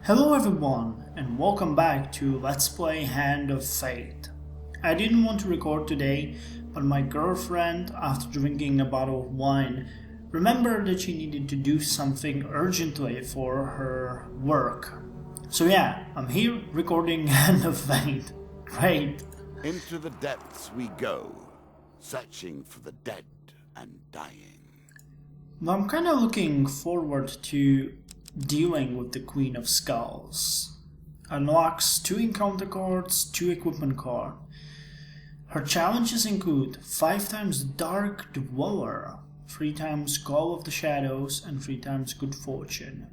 Hello everyone, and welcome back to Let's Play Hand of Fate. I didn't want to record today, but my girlfriend, after drinking a bottle of wine, remembered that she needed to do something urgently for her work. So yeah, I'm here recording Hand of Fate. Great. Into the depths we go, searching for the dead and dying. I'm kind of looking forward to dealing with the Queen of Skulls. Unlocks 2 encounter cards, 2 equipment cards. Her challenges include 5 times Dark Dweller, 3 times Call of the Shadows, and 3 times Good Fortune.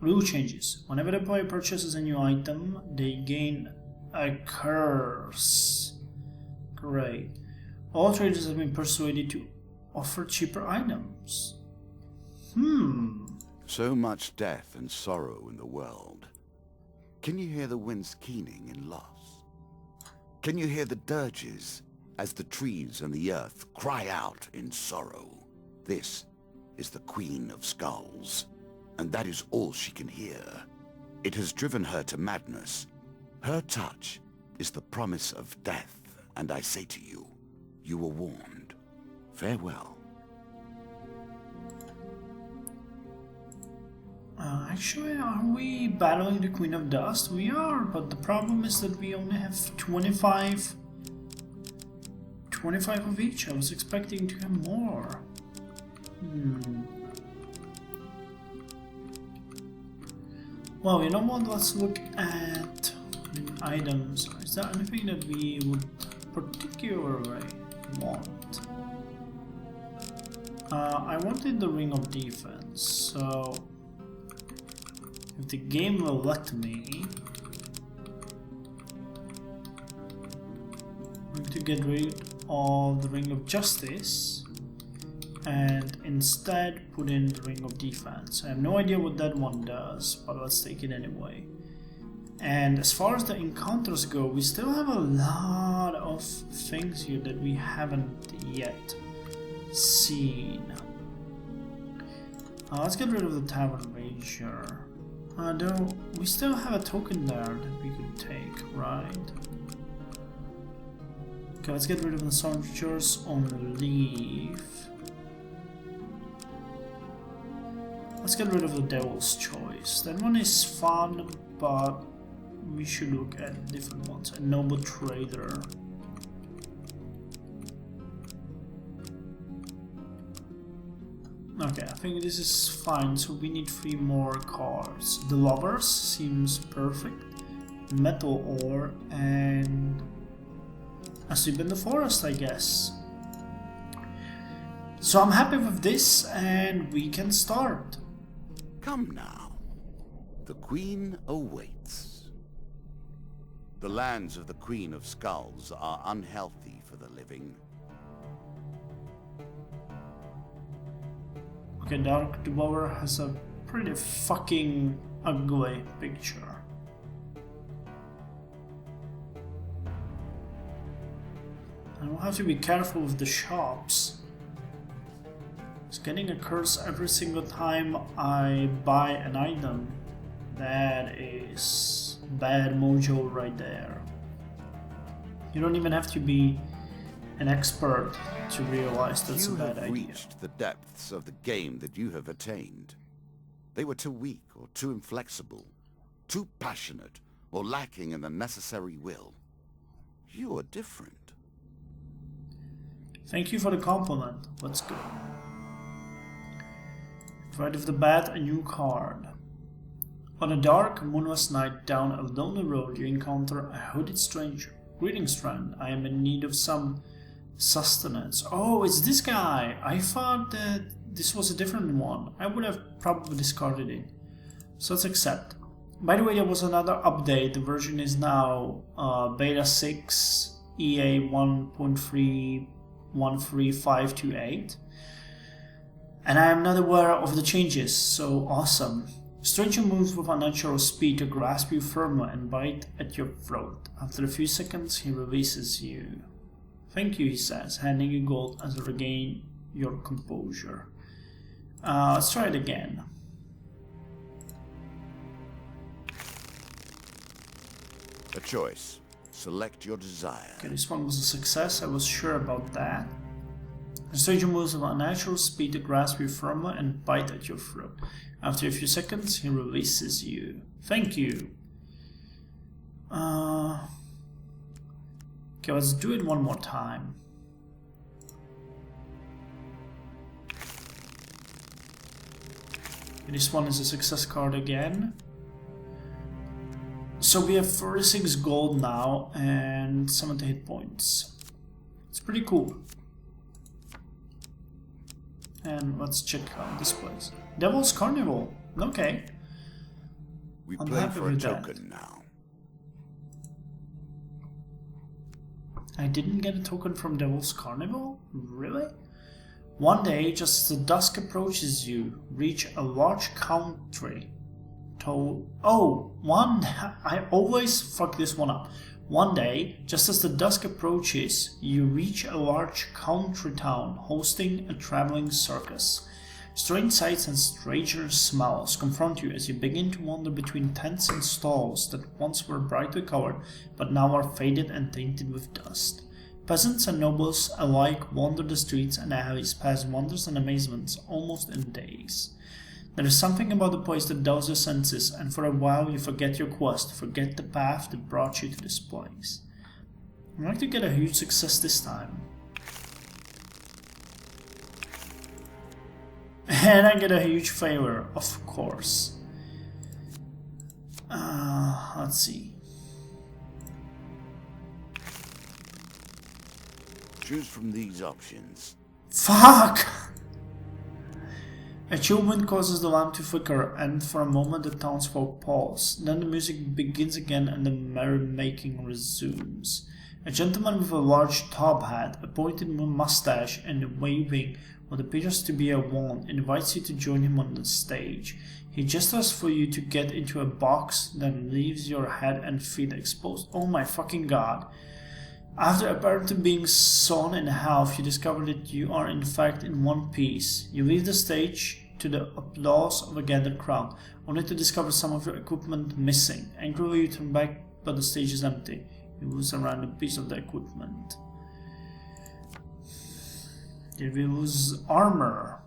Rule changes. Whenever the player purchases a new item, they gain a curse. Great. All traders have been persuaded to offer cheaper items. So much death and sorrow in the world. Can you hear the winds keening in loss? Can you hear the dirges as the trees and the earth cry out in sorrow? This is the Queen of Skulls, and that is all she can hear. It has driven her to madness. Her touch is the promise of death, and I say to you, you were warned. Farewell. Actually, are we battling the Queen of Dust? We are, but the problem is that we only have 25 of each. I was expecting to have more. Well, you know what? Let's look at items. Is there anything that we would particularly want? I wanted the Ring of Defense, so if the game will let me, I'm going to get rid of the Ring of Justice and instead put in the Ring of Defense. I have no idea what that one does, but let's take it anyway. And as far as the encounters go, we still have a lot of things here that we haven't yet seen. Let's get rid of the Tavern Ranger. Though we still have a token there that we could take, right? Okay, let's get rid of the Soldiers on Leave. Let's get rid of the Devil's Choice. That one is fun, but we should look at different ones. A Noble Trader. Okay, I think this is fine, so we need 3 more cards. The Lovers seems perfect. Metal Ore and a Sleep in the Forest, I guess. So I'm happy with this and we can start. Come now. The Queen awaits. The lands of the Queen of Skulls are unhealthy for the living. Okay, Dark Dweller has a pretty fucking ugly picture. I will have to be careful with the shops. It's getting a curse every single time I buy an item. That is bad mojo right there. You don't even have to be an expert to realize that's a bad idea. You have reached the depths of the game that you have attained. They were too weak or too inflexible, too passionate or lacking in the necessary will. You are different. Thank you for the compliment. Let's go. Right off the bat, a new card. On a dark, moonless night down a lonely road, you encounter a hooded stranger. Greetings, friend. I am in need of some sustenance. Oh, it's this guy. I thought that this was a different one. I would have probably discarded it. So let's accept. By the way, there was another update. The version is now beta 6 EA 1.3.13528. And I am not aware of the changes, so awesome. Stranger moves with unnatural speed to grasp you firmly and bite at your throat. After a few seconds, he releases you. Thank you, he says, handing you gold as you regain your composure. Let's try it again. A choice. Select your desire. Okay, this one was a success, I was sure about that. The stranger moves at a natural speed to grasp you firmly and bite at your throat. After a few seconds, he releases you. Thank you. Okay, let's do it one more time. Okay, this one is a success card again. So we have 46 gold now and 70 hit points. It's pretty cool. And let's check out this place. Devil's Carnival. Okay. We I'm play happy for a with token that. now. I didn't get a token from Devil's Carnival? Really? One day, just as the dusk approaches you, reach a large country. I always fuck this one up. One day, just as the dusk approaches, you reach a large country town hosting a traveling circus. Strange sights and stranger smells confront you as you begin to wander between tents and stalls that once were brightly colored, but now are faded and tainted with dust. Peasants and nobles alike wander the streets and alleys past wonders and amazements almost in days. There is something about the place that dulls your senses, and for a while you forget your quest, forget the path that brought you to this place. I'd like to get a huge success this time. And I get a huge failure, of course. Let's see. Choose from these options. Fuck! A chill wind causes the lamp to flicker, and for a moment the townsfolk pause. Then the music begins again and the merrymaking resumes. A gentleman with a large top hat, a pointed mustache, and waving what appears to be a wand invites you to join him on the stage. He gestures for you to get into a box, then leaves your head and feet exposed. Oh my fucking god. After apparently being sawn in half, you discover that you are in fact in one piece. You leave the stage to the applause of a gathered crowd, only to discover some of your equipment missing. Angrily you turn back, but the stage is empty. You lose around a piece of the equipment. Did we lose armor?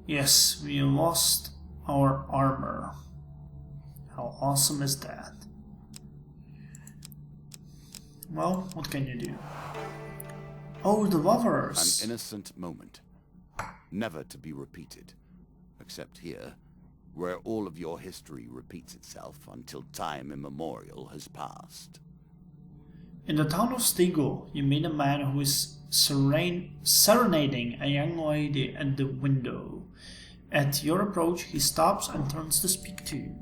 Yes, we lost our armor. How awesome is that? Well, what can you do? Oh, the lovers! An innocent moment. Never to be repeated. Except here, where all of your history repeats itself until time immemorial has passed. In the town of Stigo, you meet a man who is serenading a young lady at the window. At your approach, he stops and turns to speak to you.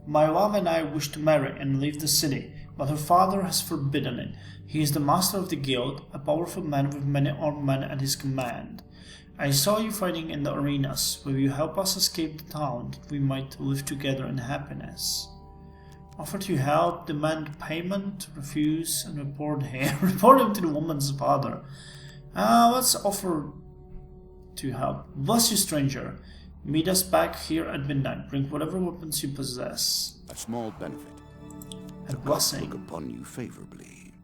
My love and I wish to marry and leave the city, but her father has forbidden it. He is the master of the guild, a powerful man with many armed men at his command. I saw you fighting in the arenas. Will you help us escape the town, that we might live together in happiness? Offer to help, demand payment, refuse, and report him to the woman's father. Let's offer to help. Bless you, stranger. Meet us back here at midnight. Bring whatever weapons you possess. A small benefit. A blessing. Look upon you favorably.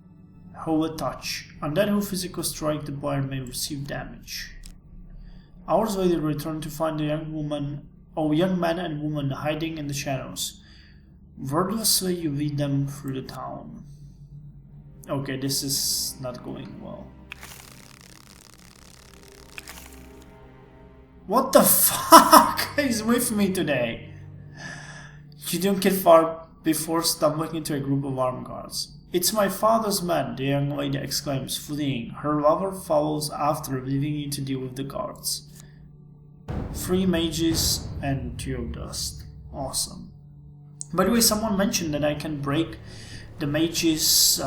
Holy touch. Undead who physically strike the player may receive damage. Hours later, return to find the young man and woman hiding in the shadows. Wordlessly, you lead them through the town. Okay, this is not going well. What the fuck is with me today? You don't get far before stumbling into a group of armed guards. It's my father's men, the young lady exclaims, fleeing. Her lover follows after, leaving you to deal with the guards. 3 mages and 2 of dust. Awesome. By the way, someone mentioned that I can break the mage's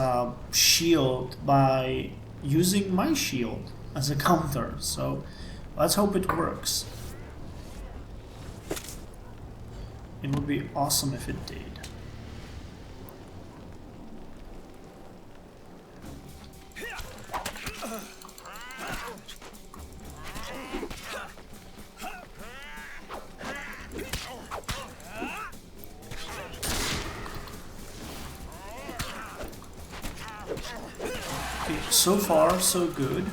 shield by using my shield as a counter, so let's hope it works. It would be awesome if it did. so far, so good.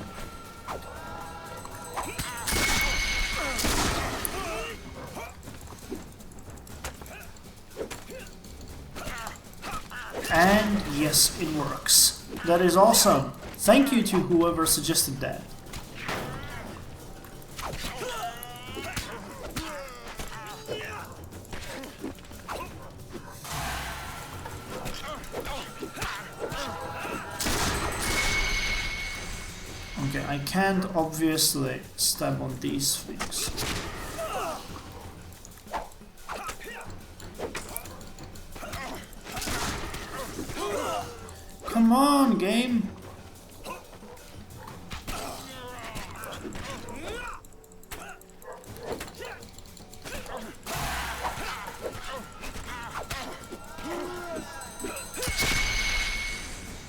And yes, it works. That is awesome. Thank you to whoever suggested that. Okay, I can't obviously stab on these things. Come on, game!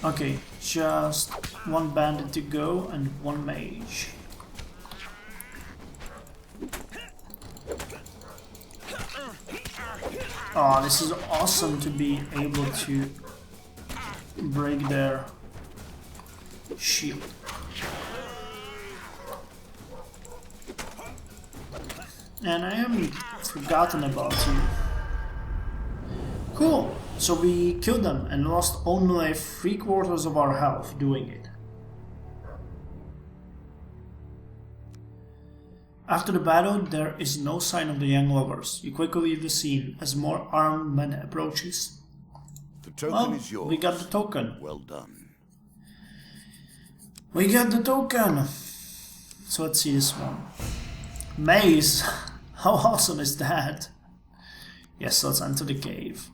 Okay, just one bandit to go and one mage. Oh, this is awesome to be able to break their shield. And I haven't forgotten about you. Cool, so we killed them and lost only 3/4 of our health doing it. After the battle, there is no sign of the young lovers. You quickly leave the scene as more armed men approaches. The token is yours. We got the token. Well done. We got the token. So let's see this one. Maze. How awesome is that? Yes, let's enter the cave.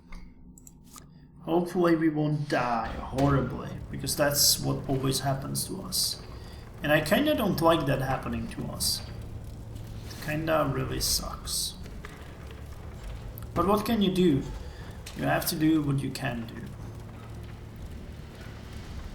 Hopefully we won't die horribly, because that's what always happens to us. And I kinda don't like that happening to us. Kinda really sucks. But what can you do? You have to do what you can do.